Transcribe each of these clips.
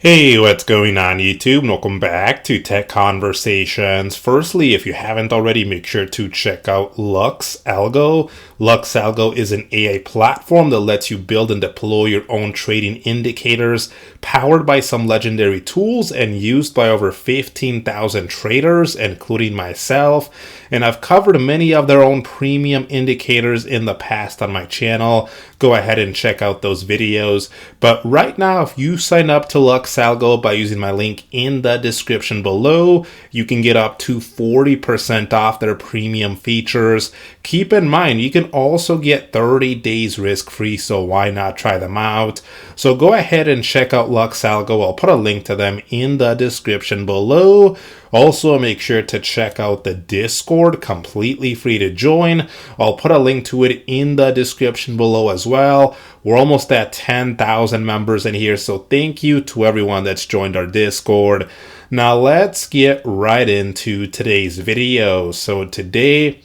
Hey, what's going on YouTube? And welcome back to Tech Conversations. Firstly, if you haven't already, make sure to check out LuxAlgo. LuxAlgo is an AI platform that lets you build and deploy your own trading indicators, powered by some legendary tools and used by over 15,000 traders, including myself. And I've covered many of their own premium indicators in the past on my channel. Go ahead and check out those videos. But right now, if you sign up to LuxAlgo by using my link in the description below, you can get up to 40% off their premium features. Keep in mind, you can also get 30 days risk-free, so why not try them out? So go ahead and check out LuxAlgo. I'll put a link to them in the description below. Also, make sure to check out the Discord, completely free to join. I'll put a link to it in the description below as well. We're almost at 10,000 members in here, so thank you to everyone that's joined our Discord. Now let's get right into today's video. So today,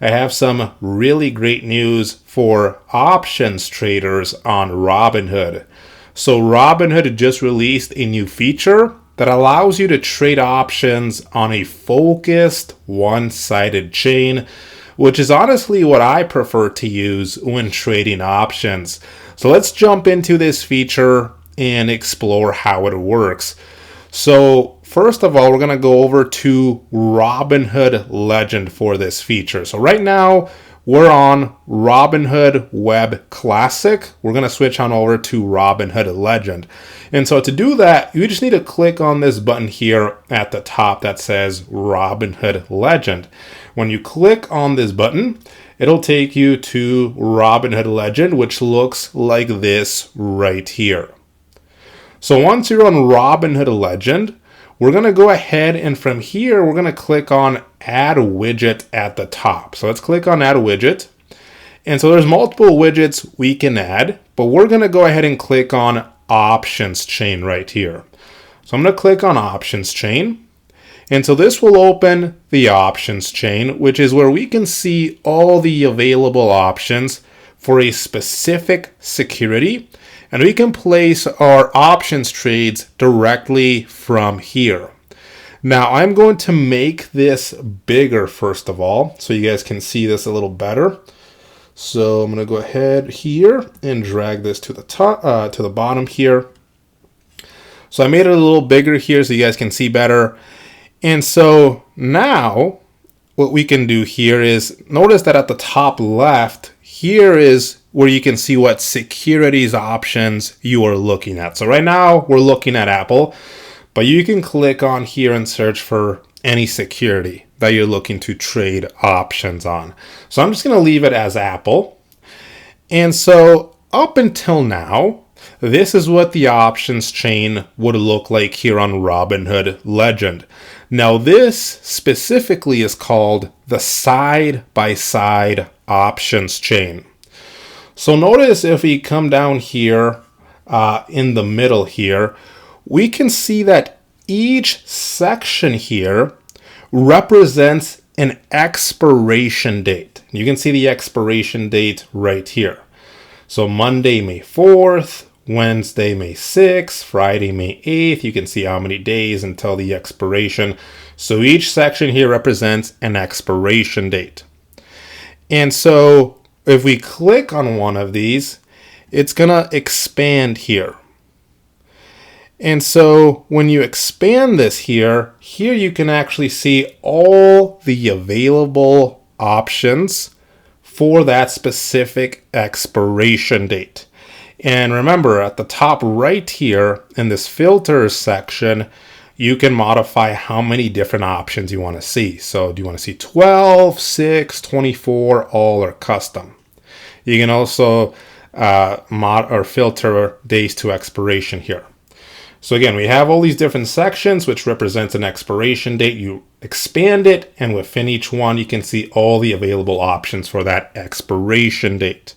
I have some really great news for options traders on Robinhood. So Robinhood just released a new feature that allows you to trade options on a focused, one-sided chain, which is honestly what I prefer to use when trading options. So let's jump into this feature and explore how it works. So first of all, we're going to go over to Robinhood Legend for this feature. So right now, we're on Robinhood Web Classic. We're going to switch on over to Robinhood Legend. And so to do that, you just need to click on this button here at the top that says Robinhood Legend. When you click on this button, it'll take you to Robinhood Legend, which looks like this right here. So once you're on Robinhood Legend, we're going to go ahead and from here, we're going to click on Add Widget at the top. So let's click on Add Widget. And so there's multiple widgets we can add, but we're going to go ahead and click on Options Chain right here. So I'm going to click on Options Chain. And so this will open the Options Chain, which is where we can see all the available options for a specific security. And we can place our options trades directly from here. Now I'm going to make this bigger first of all, so you guys can see this a little better. So I'm going to go ahead here and drag this to the top, to the bottom here. So I made it a little bigger here so you guys can see better. And so now what we can do here is notice that at the top left, here is where you can see what securities options you are looking at. So right now we're looking at Apple, but you can click on here and search for any security that you're looking to trade options on. So I'm just going to leave it as Apple. And so up until now, this is what the options chain would look like here on Robinhood Legend. Now this specifically is called the side-by-side options chain. So notice if we come down here in the middle here, we can see that each section here represents an expiration date. You can see the expiration date right here. So Monday, May 4th, Wednesday, May 6th, Friday, May 8th. You can see how many days until the expiration. So each section here represents an expiration date. And so if we click on one of these, it's going to expand here. And so when you expand this here you can actually see all the available options for that specific expiration date. And remember, at the top right here in this filters section, you can modify how many different options you want to see. So do you want to see 12, 6, 24, all, or custom? You can also mod or filter days to expiration here. So again, we have all these different sections which represents an expiration date. You expand it, and within each one, you can see all the available options for that expiration date.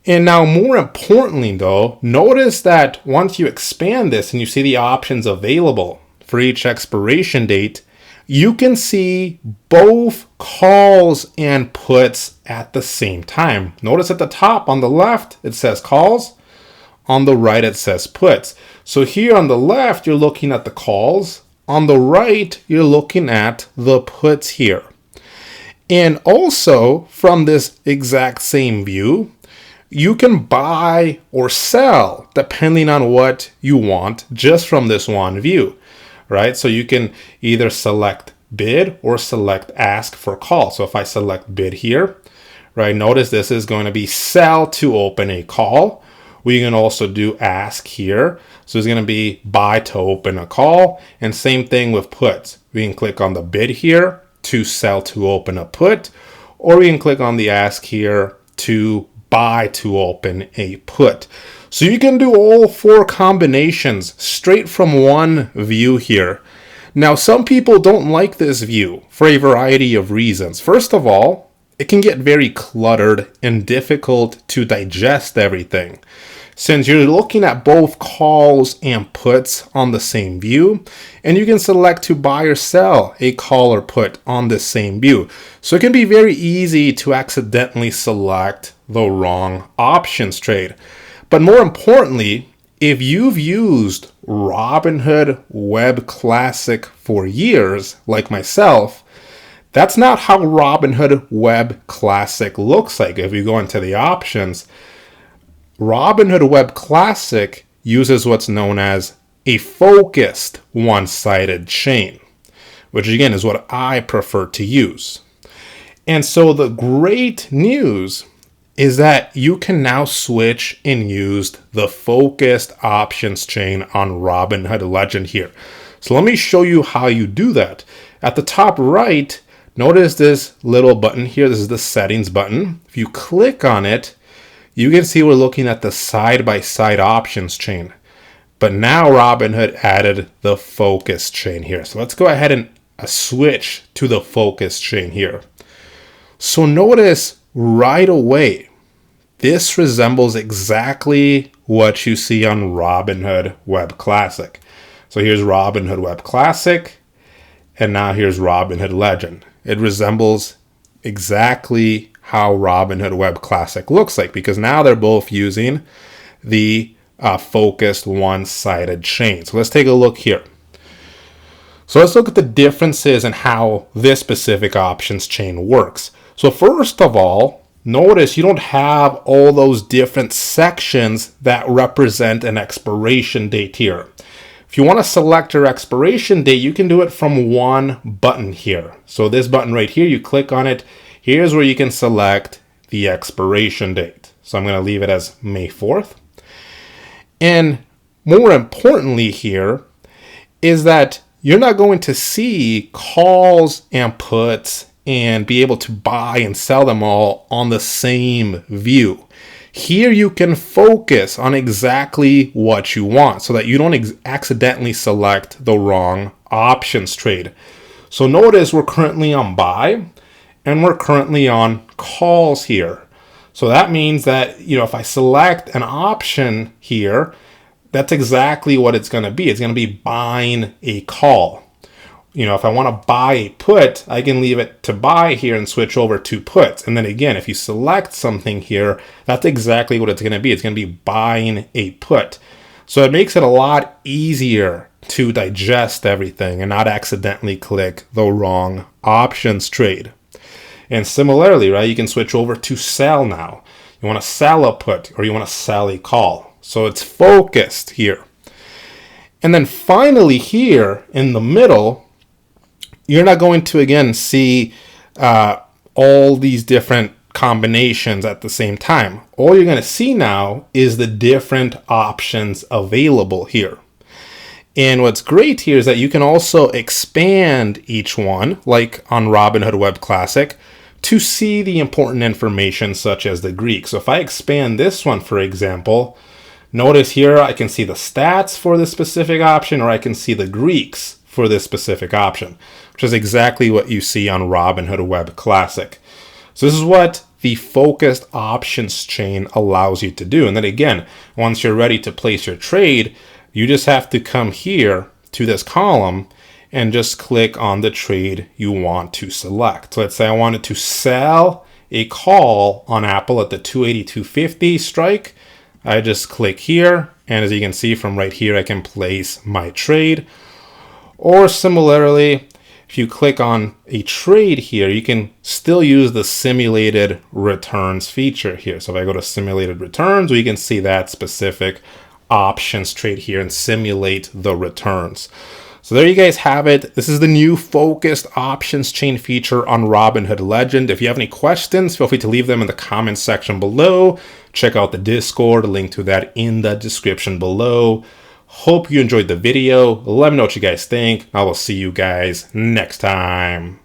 And now more importantly though, notice that once you expand this and you see the options available for each expiration date, you can see both calls and puts at the same time. Notice at the top on the left, it says calls. On the right, it says puts. So here on the left, you're looking at the calls. On the right, you're looking at the puts here. And also, from this exact same view, you can buy or sell depending on what you want just from this one view, right? So you can either select bid or select ask for call. So if I select bid here, right, notice this is going to be sell to open a call. We can also do ask here. So it's going to be buy to open a call. And same thing with puts. We can click on the bid here to sell to open a put, or we can click on the ask here to buy to open a put. So you can do all four combinations straight from one view here. Now, some people don't like this view for a variety of reasons. First of all, it can get very cluttered and difficult to digest everything. Since you're looking at both calls and puts on the same view, and you can select to buy or sell a call or put on the same view. So it can be very easy to accidentally select the wrong options trade. But more importantly, if you've used Robinhood Web Classic for years, like myself, that's not how Robinhood Web Classic looks like. If you go into the options, Robinhood Web Classic uses what's known as a focused one-sided chain, which again is what I prefer to use. And so the great news is that you can now switch and use the focused options chain on Robinhood Legend here. So let me show you how you do that. At the top right, notice this little button here. This is the settings button. If you click on it, you can see we're looking at the side-by-side options chain. But now Robinhood added the focus chain here. So let's go ahead and switch to the focus chain here. So notice right away, this resembles exactly what you see on Robinhood Web Classic. So here's Robinhood Web Classic, and now here's Robinhood Legend. It resembles exactly how Robinhood Web Classic looks like, because now they're both using the focused one-sided chain. So let's take a look here. So let's look at the differences in how this specific options chain works. So first of all, notice you don't have all those different sections that represent an expiration date here. If you want to select your expiration date, you can do it from one button here. So this button right here, you click on it. Here's where you can select the expiration date. So I'm going to leave it as May 4th. And more importantly here is that you're not going to see calls and puts and be able to buy and sell them all on the same view. Here you can focus on exactly what you want so that you don't accidentally select the wrong options trade. So notice we're currently on buy and we're currently on calls here. So that means that, if I select an option here, that's exactly what it's going to be. It's going to be buying a call. If I want to buy a put, I can leave it to buy here and switch over to puts. And then again, if you select something here, that's exactly what it's going to be. It's going to be buying a put. So it makes it a lot easier to digest everything and not accidentally click the wrong options trade. And similarly, right, you can switch over to sell now. You want to sell a put or you want to sell a call. So it's focused here. And then finally here in the middle, you're not going to, again, see all these different combinations at the same time. All you're going to see now is the different options available here. And what's great here is that you can also expand each one, like on Robinhood Web Classic, to see the important information such as the Greek. So if I expand this one, for example, notice here I can see the stats for this specific option, or I can see the Greeks for this specific option, which is exactly what you see on Robinhood Web Classic. So this is what the focused options chain allows you to do. And then again, once you're ready to place your trade, you just have to come here to this column and just click on the trade you want to select. So let's say I wanted to sell a call on Apple at the 282.50 strike. I just click here, and as you can see from right here, I can place my trade. Or similarly, if you click on a trade here, you can still use the simulated returns feature here. So if I go to simulated returns, we can see that specific options trade here and simulate the returns. So there you guys have it. This is the new focused options chain feature on Robinhood Legend. If you have any questions, feel free to leave them in the comments section below. Check out the Discord, link to that in the description below. Hope you enjoyed the video. Let me know what you guys think. I will see you guys next time.